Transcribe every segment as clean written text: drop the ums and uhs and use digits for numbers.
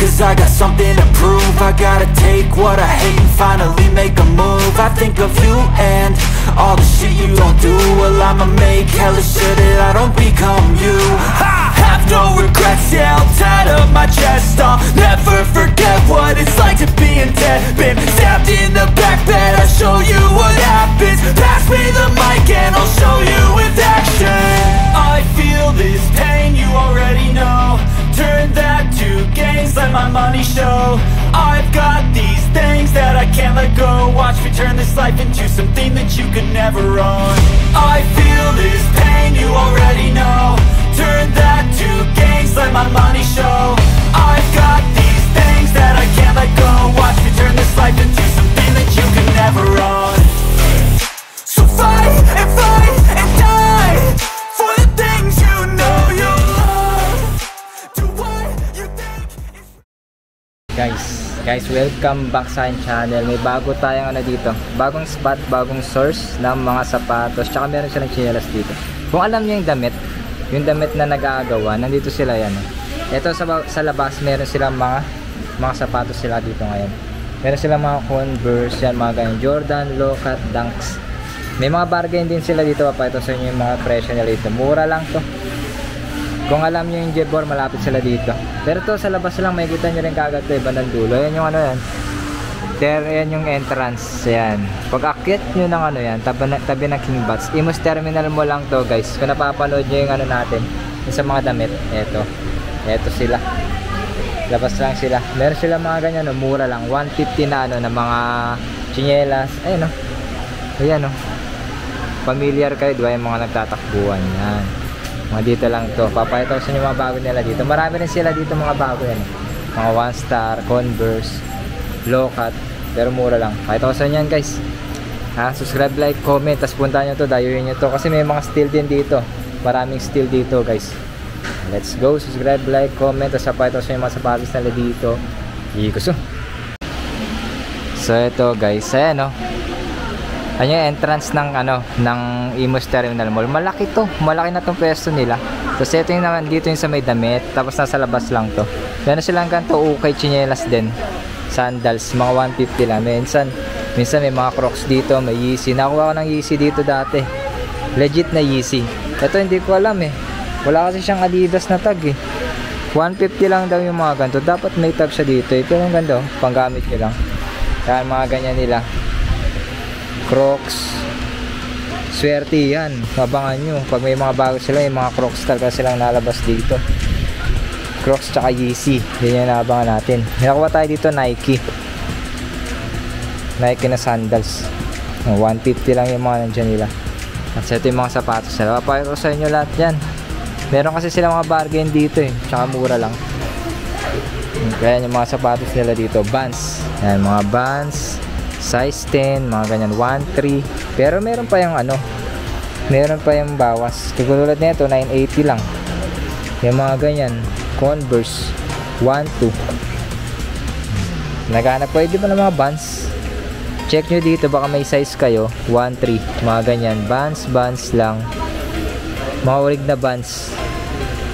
cause I got something to prove. I gotta take what I hate and finally make a move. I think of you and all the shit you don't do. Well, I'ma make hella sure that I don't become you. I have no regrets, yeah, I'll tie up my chest. I'll never forget what it's like to be in debt. Been stabbed in the back bed, I'll show you what happens. Pass me the mic and I'll show you with action. I feel this pain, you already know. Turn that to gains, let my money show. I've got these things that I can't let go. Watch me turn this life into something that you could never own. I feel this pain, you already know. Turn that to gains, let my money show. I've got these things that I can't let go. Watch me turn this life into something that you could never own. So fight and die for the things you know you love. Do what you think is... Guys, welcome back sa aking channel. May bago tayong dito, bagong spot, bagong source ng mga sapatos, tsaka meron silang tsinelas dito. Kung alam niyo yung damit na nag-aagawa, nandito sila yan. Ito sa labas, meron silang mga sapatos sila dito ngayon. Meron silang mga Converse, yan, mga ganyan, Jordan, Locat, Dunks. May mga bargain din sila dito, papayto sa inyo yung mga presyo nila dito. Mura lang to. Kung alam nyo yung Jebor, malapit sila dito. Pero to sa labas lang, makikita nyo rin kagad to, bandang dulo. Yan yung yan. Yan yung entrance. Yan. Pag akyat nyo ng yan, tabi ng King Bats. Imus Terminal mo lang to, guys. Kung napapanood nyo yung natin, yung sa mga damit. Eto sila. Labas lang sila. Meron sila mga ganyan, mura lang. 150 na na mga chinelas. Ayun Ayan familiar kayo, diba yung mga nagtatakbuhan. Yan. Mga dito lang to. Papayataw sa inyo mga bago nila dito. Marami rin sila dito mga bago yan. Mga One Star, Converse, Locat. Pero mura lang. Pakita ko sa inyo yan, guys. Subscribe, like, comment. Tapos puntahan nyo to, dayuin nyo to. Kasi may mga steal din dito. Maraming steal dito, guys. Let's go. Subscribe, like, comment. Tapos pakita ko sa inyo mga sapatos nila dito. Ikuso. So ito, guys. Ayan Ayan yung entrance ng ng Imus Terminal Mall. Malaki to. Malaki na tong pwesto nila. Tapos ito yung naman dito yung sa may damit. Tapos nasa labas lang to. Meron silang ganito ukay chinelas din. Sandals. Mga 150 lang. Minsan may mga Crocs dito. May Yeezy. Nakuha ko ng Yeezy dito dati. Legit na Yeezy. Ito hindi ko alam Wala kasi siyang Adidas na tag 150 lang daw yung mga ganito. Dapat may tag siya dito Pero yung ganito, panggamit nyo lang. Kaya mga ganyan nila. Crocs. Swerte yan. Mabangan nyo. Pag may mga bago sila, yung mga Crocs talaga silang nalabas dito. Crocs tsaka Yeezy. Yan yung naabangan natin. Nakuha tayo dito Nike. Nike na sandals. 150 lang yung mga nandiyan nila. At ito yung mga sapatos nila. Papayag ko sa inyo lahat yan. Meron kasi sila mga bargain dito Tsaka mura lang. Kaya yung mga sapatos nila dito. Vans. Yan mga Vans. Size 10, mga ganyan 1.3. Pero meron pa yung meron pa yung bawas. Katulad nito 980 lang. Yung mga ganyan Converse 1.2. Naghanap po di ba ng mga Vans? Check nyo dito baka may size kayo 1.3, mga ganyan Vans lang. Mga urig na Vans.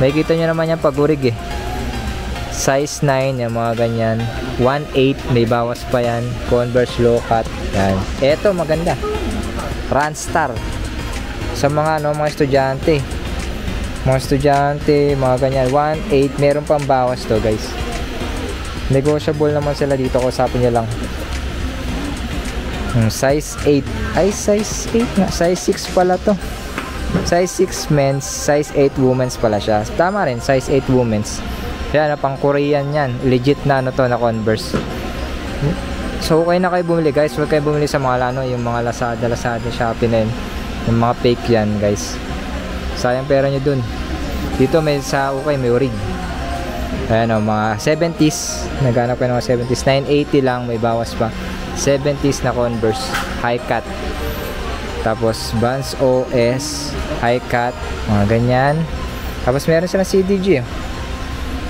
Makikita nyo naman yan pag urig Size 9 yung mga ganyan 1.8 may bawas pa yan. Converse Locat yan. Eto maganda Ranstar sa mga mga estudyante mga ganyan 1.8 meron pang bawas to guys. Negotiable naman sila dito. Kusapin nyo lang. Size 8 ay size 8 nga. Size 6 pala to. Size 6 men's, size 8 women's pala siya. Tama rin, size 8 women's. Yan, pang Korean yan. Legit na na Converse. So, okay na kayo bumili guys. Huwag kayo bumili sa mga yung mga Lazada, Shopee na yun. Yung mga fake yan guys. Sayang pera nyo dun. Dito may sa may urig. Ayan mga 70s. Naghanap ko ng mga 70s. 980 lang, may bawas pa. 70s na Converse. High cut. Tapos Vans OS. High cut. Mga ganyan. Tapos meron silang CDG.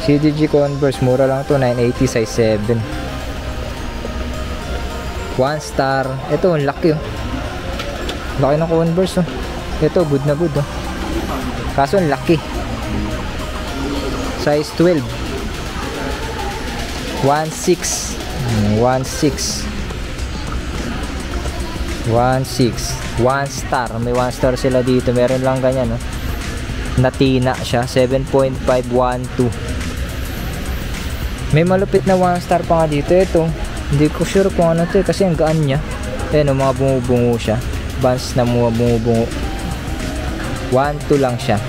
CDG Converse, mura lang to 980 size 7. One Star. Ito, ang laki laki ng Converse Ito, good na good Kaso ang laki. Size 12. 1.6. 1.6. 1.6. 1 star. May 1 star sila dito. Meron lang ganyan, no? Natina siya. 7.512. May malupit na 1 star pa nga dito. Ito. Hindi ko sure kung ano to, kasi ang gaan niya. Ayan, mga bumubungo siya. Buns na mga bumubungo. 1.2 lang siya.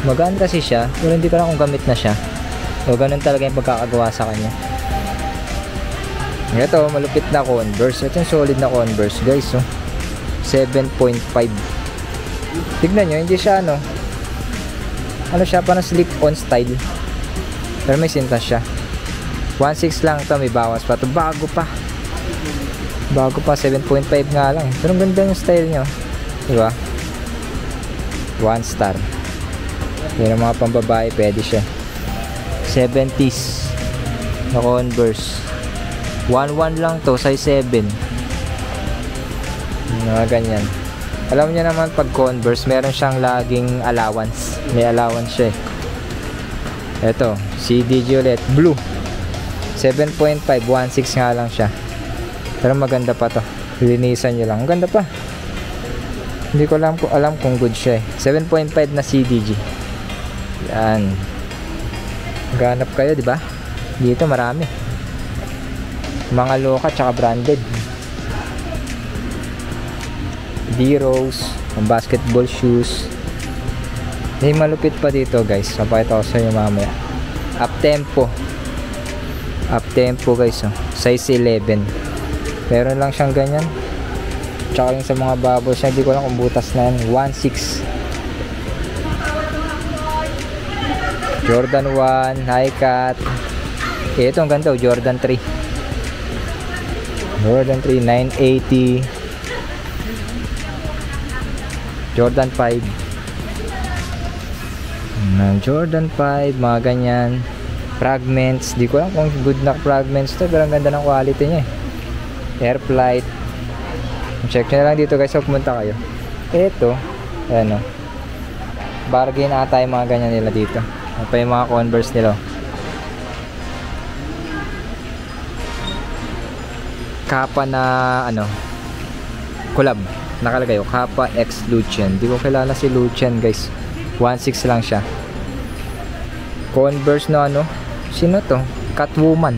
Magaan kasi siya, pero hindi ko lang kung gamit na siya. O ganun talaga yung pagkakagawa sa kanya. Ito, malupit na Converse. Ito yung solid na Converse, guys. Oh. 7.5. Tignan nyo, hindi siya ano siya, parang slip-on style. Pero may sintas siya. 1.6 lang to, may bawas pa to. Bago pa, 7.5 nga lang. Pero ganda yung style nyo, diba? 1 star. Yan ang mga pambabae, pwede siya. 70s na Converse. 1.1 lang to, size 7. Mga ganyan. Alam niyo naman, pag Converse meron siyang laging allowance. May allowance siya eh. Ito, CDG ulit, blue. 7.5, 1.6 nga lang siya. Pero maganda pa to. Linisan nyo lang. Ang ganda pa. Hindi ko alam kung good siya eh. 7.5 na CDG. Yan. Ganap kayo, di ba? Dito marami. Mga loka tsaka branded. D-Rose, basketball shoes. May malupit pa dito, guys. Napakita ko sa inyo mamaya. Up tempo guys, oh. Size 11. Meron lang siyang ganyan. Tsaka yung sa mga bubbles niya, hindi ko lang kung butas na yan. 1.6. Jordan 1 high cut. Ito ang ganda, Jordan 3. Jordan 3 980. Jordan 5. Jordan 5, mga ganyan. Fragments, di ko lang kung good na fragments to, pero ang ganda ng quality niya eh. Air Flight. Check nyo na lang dito guys, so pumunta kayo. Ito, ano, bargain ata yung mga ganyan nila dito. Ano pa yung mga Converse nila. Kappa na ano, collab, nakalagay yung Kappa X Lucien. Di ko kilala si Lucien guys. 1.6 lang siya. Converse na ano, sino to? Catwoman.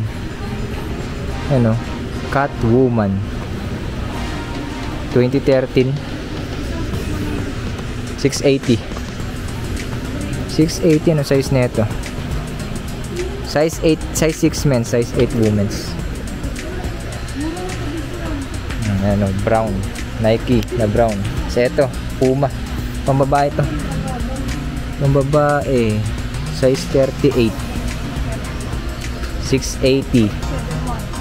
Ano? Catwoman 2013. 680. 680 ano size nito? Size 8, size 6 men, size 8 women's. Ano, brown. Nike na brown. So ito, Puma. Pambabae to. Pambabae. Size 38. 680.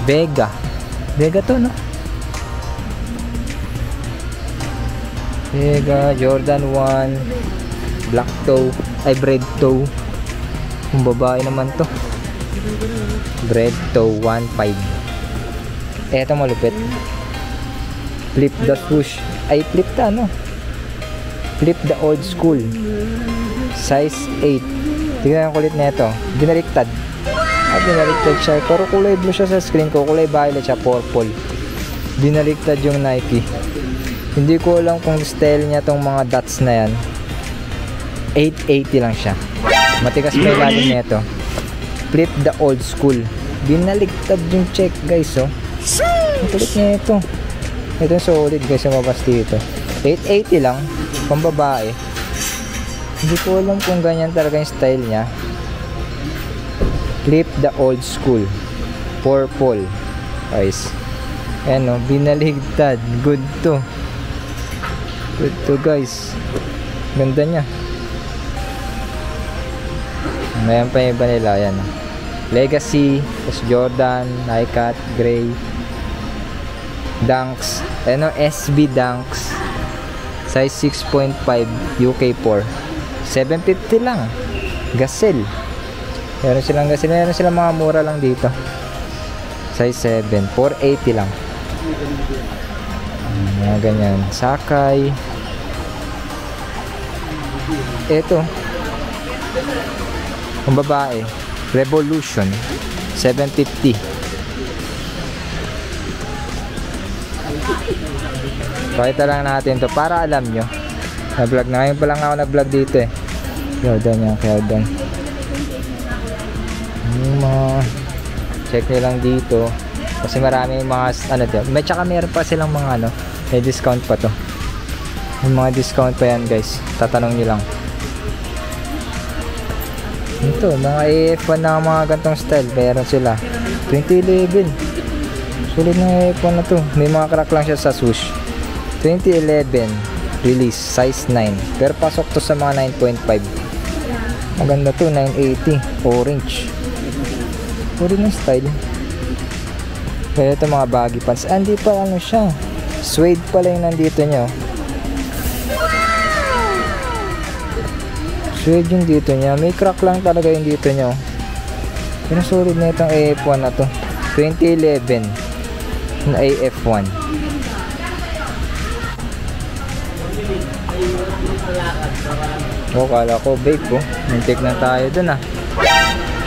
Vega. Vega to, no? Vega, Jordan 1. Black toe. Ay, bread toe. Kung babae naman to. Bread toe 1.5. Eto malupit. Flip the swoosh. Ay, flip the ano? Flip the old school. Size 8. Tingnan ang kulit na ito. Binaliktad. At binaliktad siya. Pero kulay blue siya sa screen ko. Kulay violet siya. Purple. Binaliktad yung Nike. Hindi ko alam kung style niya tong mga dots na yan. 880 lang siya. Matigas pa yung lalim na ito. Flip the old school. Binaliktad yung check guys, oh. Ang kulit niya ito. Ito yung solid guys yung mabas dito. 880 lang. Pambabae. Hindi ko alam kung ganyan talaga yung style niya. Flip the old school. Purple. Guys. Ayan o. Binaligtad. Good to. Good to guys. Ganda niya. Ngayon pa yung iba nila. Ayan o. Legacy. Jordan. High cut. Gray. Dunks. Ayan o. SB Dunks. Size 6.5. UK 4. 750 lang. Gazelle. Meron silang Gazelle. Meron silang mga mura lang dito. Size 7. 480 lang. Mga ganyan. Sakay. Ito. Ang babae. Revolution 750. Pakita lang natin to para alam nyo. Na-vlog na. Ngayon pa lang ako nag-vlog dito eh. Kyodon yan, Kyodon. Yung mga check nyo lang dito. Kasi marami yung mga ano dito. Tsaka meron pa silang mga ano. May discount pa to. Yung mga discount pa yan guys. Tatanong nyo lang. Ito, mga AF1 na mga gantong style. Meron sila. 2011. Sulit na AF1 na to. May mga crack lang siya sa swoosh. 2011 release, size 9. Pero pasok to sa mga 9.5. Maganda to, 980. Orange. Puri ng style. Kaya ito mga baggy pants. Hindi pa ano siya. Suede pala yung nandito nyo. Suede yung dito niya. May crack lang talaga yung dito nyo. Pero solid na itong AF1 na to. 2011 na AF1. Kala ko vape ko. Muntik na tayo dun ah.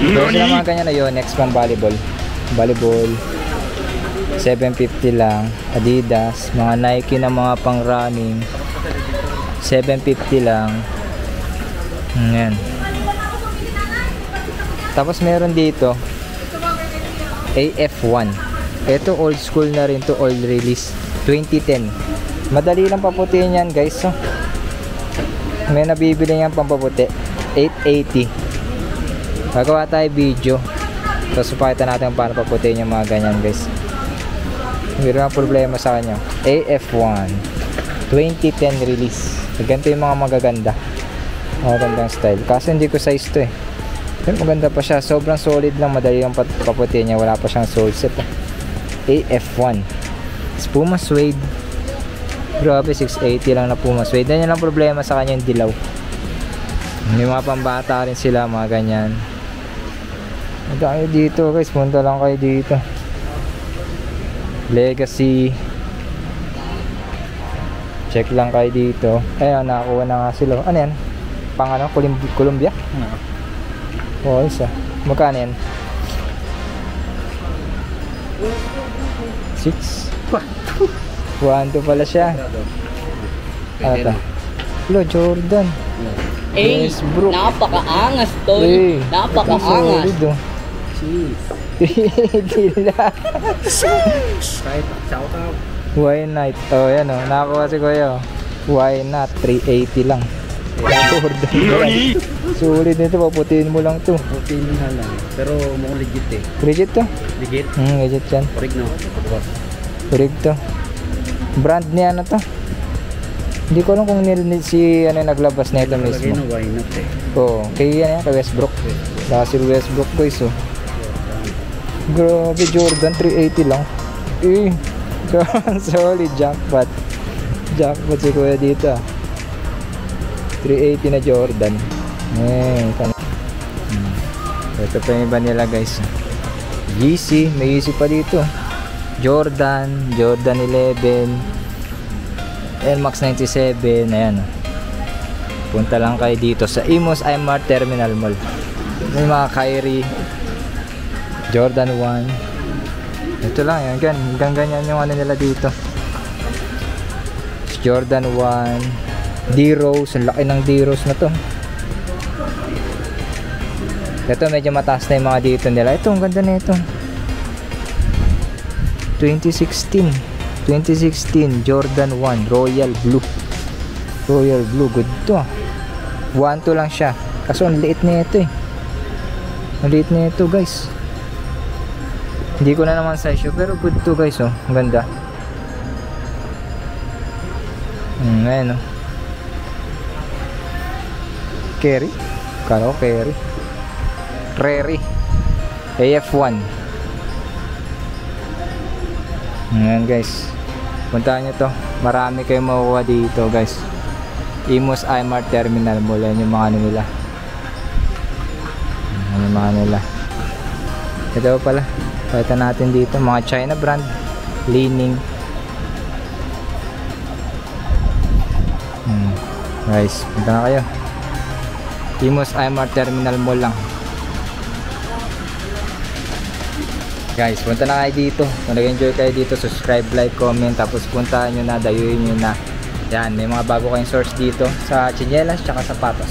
Pero sila mga ganyan na yun. Next pang volleyball. Volleyball 750 lang. Adidas. Mga Nike na mga pang running 750 lang. Ayan. Tapos meron dito AF1. Ito old school na rin to. Old release 2010. Madali lang paputiin yan guys. So, may nabibili yan pampaputi 880. Gagawa tayo video. Tapos pakita natin paano paputiin yung mga ganyan guys. Mayroon ang problema sa kanya. AF1 2010 release. Ganito yung mga magaganda. Magandang style. Kaso hindi ko size to eh. Pero maganda pa siya. Sobrang solid lang. Madali lang paputiin niya. Wala pa siyang sole set. AF1 Puma suede. Grabe, 680 lang na Puma suede. Yan lang problema sa kanya, yung dilaw. May mga pambata rin sila, mga ganyan. Magkano dito guys, punta lang kayo dito. Legacy. Check lang kayo dito. Ayun, nakakuha na nga sila. Ano yan? Pang ano? Columbia? Oo, isa. Magkano yan? 6? 1-2 pala siya. Ano ito? Lo, Jordan. Westbrook. Napakaangas tol. Napakaangas. Solid oh. Dila. Why not? Oh, yan oh. Nakakuha si Kuya. Why not? 380 lang. Jordan. Solid nito. Paputiin mo lang to. Paputiin mo na lang. Pero mukhang legit eh. Legit to? Legit? Legit yan. Orig no? Orig to. Brand niya na to. Hindi ko alam kung si ano naglabas na ito mismo. Why not eh? Oo. Kay Westbrook. Russell Westbrook guys oh. Grabe, Jordan 380 lang. Solid jackpot. Jackpot si Kuya dito ah. 380 na Jordan. Ito pa yung iba nila guys. Yeezy, may Yeezy pa dito. Jordan 11, Air Max 97. Ayan. Punta lang kayo dito sa Imus Aimar Terminal Mall. May mga Kyrie, Jordan 1. Ito lang yan. Hanggang ganyan yung ano nila dito. Jordan 1, D-Rose. Ang laki ng D-Rose na to. Ito medyo mataas na yung mga dito nila. Ito ang ganda na ito. 2016 Jordan 1 Royal Blue. Good to ah. 1-2 lang siya. Kaso ang liit na ito eh. Ang liit na ito guys. Hindi ko na naman size show, pero good to guys oh. Ang ganda. Ayan oh. Kerry. Kala ko Kerry. Rary AF1. Ayan guys, puntahan nyo to. Marami kayong makuha dito guys. Imus Aimar Terminal Mall. Yan yung mga ano nila. Yan yung mga nila. Ito pala, pakita natin dito mga China brand. Leaning. Guys, punta na kayo. Imus Aimar Terminal Mall lang. Guys, punta na kayo dito. Kung nag-enjoy kayo dito, subscribe, like, comment, tapos puntahan nyo na, dayuin nyo na. Yan, may mga bago kayong source dito sa tsinelas tsaka sapatos.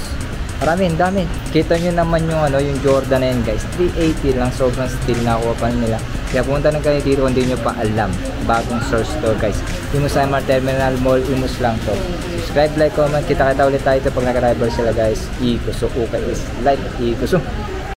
Marami, dami. Kita nyo naman yung yung Jordan na yan, guys. 380 lang, sobrang steel na kuha pa nila. Kaya punta na kayo dito kung hindi nyo pa alam. Bagong source to, guys. Imus Samar Terminal Mall, Imus lang to. Subscribe, like, comment. Kita ulit tayo ito pag nag-arrival sila, guys. Ikuso, okay is like Ikuso.